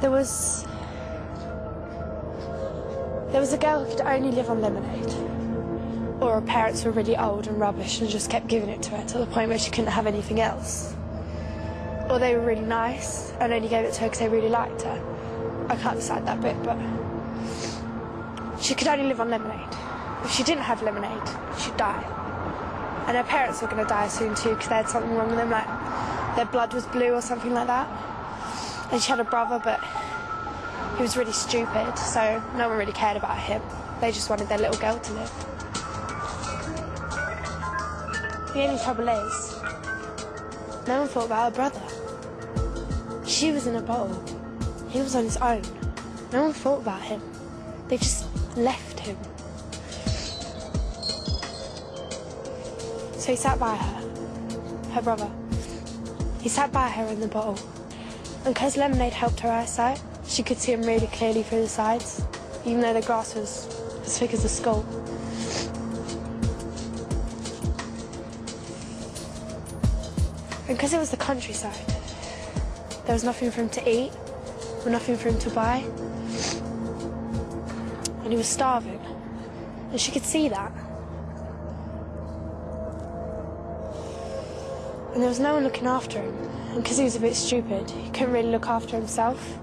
There was a girl who could only live on lemonade, or her parents were really old and rubbish and just kept giving it to her to the point where she couldn't have anything else. Or they were really nice and only gave it to her because they really liked her. I can't decide that bit, but she could only live on lemonade. If she didn't have lemonade, she'd die. And her parents were going to die soon too because they had something wrong with them, like their blood was blue or something like that. And she had a brother, but he was really stupid, so no one really cared about him. They just wanted their little girl to live. The only trouble is, no one thought about her brother. She was in a bottle. He was on his own. No one thought about him. They just left him. So he sat by her brother. He sat by her in the bottle. And because lemonade helped her eyesight, she could see him really clearly through the sides, even though the grass was as thick as a skull. And because it was the countryside, there was nothing for him to eat, or nothing for him to buy. And he was starving, and she could see that. And there was no one looking after him, and because he was a bit stupid, he couldn't really look after himself,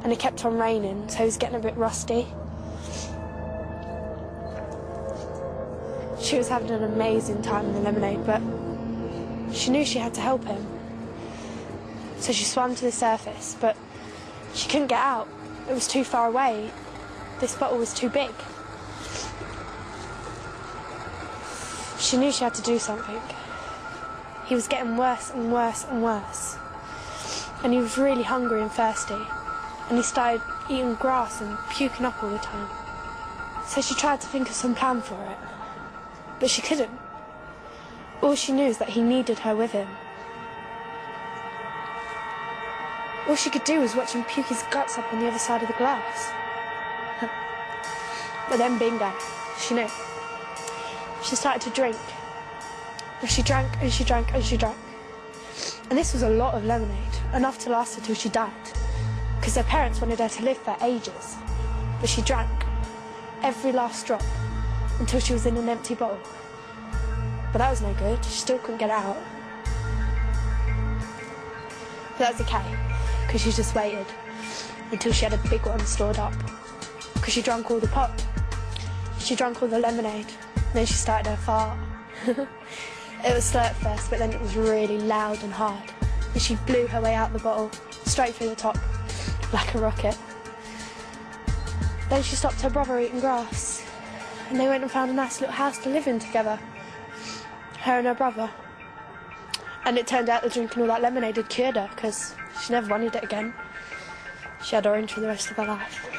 and it kept on raining, so he was getting a bit rusty. She was having an amazing time in the lemonade, but she knew she had to help him. So she swam to the surface, but she couldn't get out. It was too far away. This bottle was too big. She knew she had to do something. He was getting worse and worse and worse. And he was really hungry and thirsty. And he started eating grass and puking up all the time. So she tried to think of some plan for it. But she couldn't. All she knew is that he needed her with him. All she could do was watch him puke his guts up on the other side of the glass. But then bingo, she knew. She started to drink. And she drank and she drank and she drank. And this was a lot of lemonade, enough to last her till she died. Because her parents wanted her to live for ages. But she drank every last drop until she was in an empty bottle. But that was no good, she still couldn't get out. But that was okay, because she just waited until she had a big one stored up. Because she drank all the pop. She drank all the lemonade. Then she started her fart. It was slow at first, but then it was really loud and hard. And she blew her way out the bottle, straight through the top, like a rocket. Then she stopped her brother eating grass. And they went and found a nice little house to live in together. Her and her brother. And it turned out that drinking all that lemonade had cured her, because she never wanted it again. She had orange for the rest of her life.